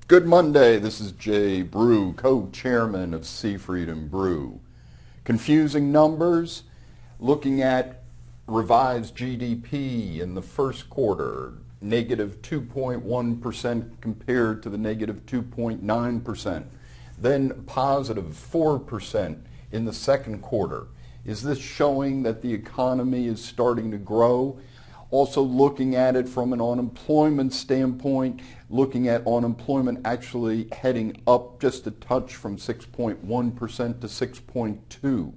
Good Monday. This is Jay Brew, co-chairman of Seafried and Brew. Confusing numbers, looking at revised GDP in the first quarter, negative 2.1% compared to the negative 2.9%, then positive 4% in the second quarter. Is this showing that the economy is starting to grow? Also looking at it from an unemployment standpoint, looking at unemployment actually heading up just a touch from 6.1% to 6.2%.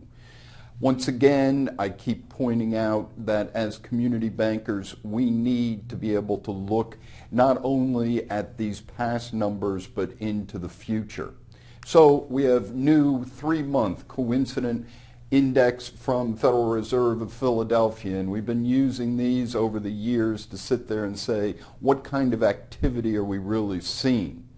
Once again, I keep pointing out that as community bankers, we need to be able to look not only at these past numbers, but into the future. So we have new 3-month coincident index from Federal Reserve of Philadelphia, and we've been using these over the years to sit there and say, what kind of activity are we really seeing?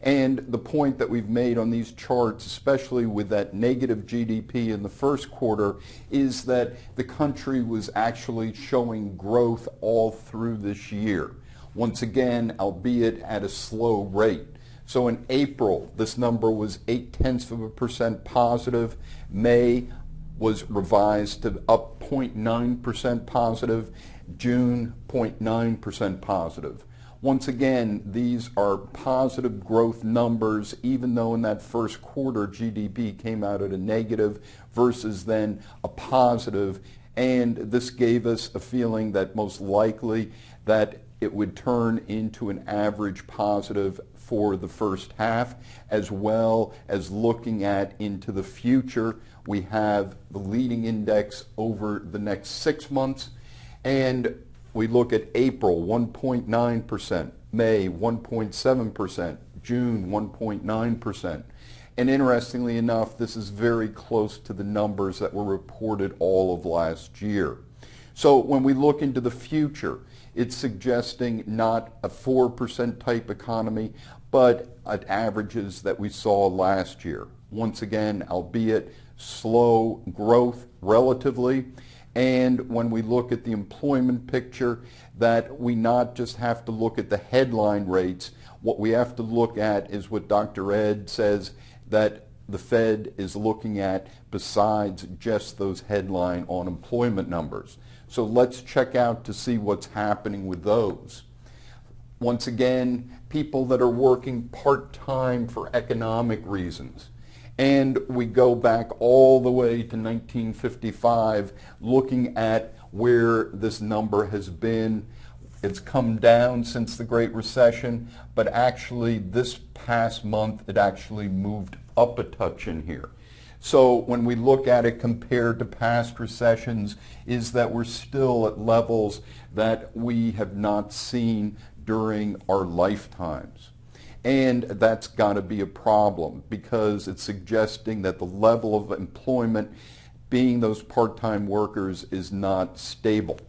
And the point that we've made on these charts, especially with that negative GDP in the first quarter, is that the country was actually showing growth all through this year. Once again, albeit at a slow rate. So in April, this number was 0.8% positive. May was revised to up 0.9% positive, June 0.9% positive. Once again, these are positive growth numbers, even though in that first quarter GDP came out at a negative versus then a positive, and this gave us a feeling that most likely that it would turn into an average positive for the first half, as well as looking at into the future. We have the leading index over the next 6 months, and we look at April 1.9%, May 1.7%, June 1.9%. And interestingly enough, this is very close to the numbers that were reported all of last year. So when we look into the future, it's suggesting not a 4% type economy, but at averages that we saw last year. Once again, albeit slow growth relatively. And when we look at the employment picture, that we not just have to look at the headline rates. What we have to look at is what Dr. Ed says that the Fed is looking at besides just those headline unemployment numbers. So let's check out to see what's happening with those. Once again, people that are working part-time for economic reasons. And we go back all the way to 1955 looking at where this number has been. It's come down since the Great Recession, but actually this past month it actually moved up a touch in here. So when we look at it compared to past recessions, is that we're still at levels that we have not seen during our lifetimes. And that's got to be a problem because it's suggesting that the level of employment, being those part-time workers, is not stable.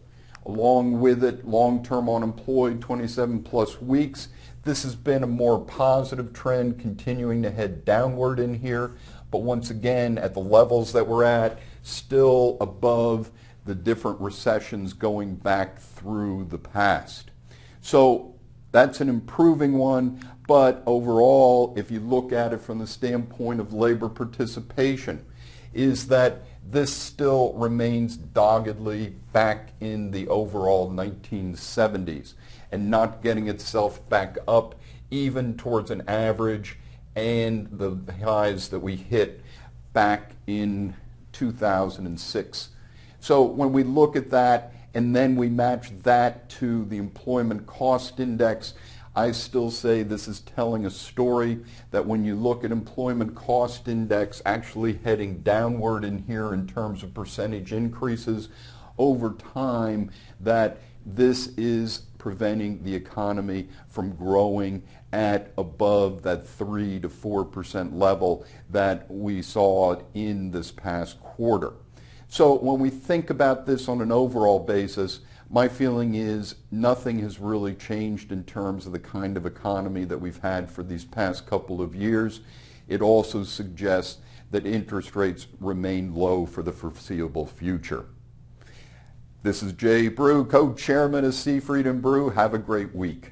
Along with it, long-term unemployed, 27 plus weeks. This has been a more positive trend, continuing to head downward in here. But once again, at the levels that we're at, still above the different recessions going back through the past. So that's an improving one. But overall, if you look at it from the standpoint of labor participation, is that this still remains doggedly back in the overall 1970s and not getting itself back up even towards an average and the highs that we hit back in 2006. So when we look at that and then we match that to the employment cost index, I still say this is telling a story that when you look at employment cost index actually heading downward in here in terms of percentage increases over time, that this is preventing the economy from growing at above that 3 to 4% level that we saw in this past quarter. So when we think about this on an overall basis, my feeling is nothing has really changed in terms of the kind of economy that we've had for these past couple of years. It also suggests that interest rates remain low for the foreseeable future. This is Jay Brew, co-chairman of Seafried and Brew. Have a great week.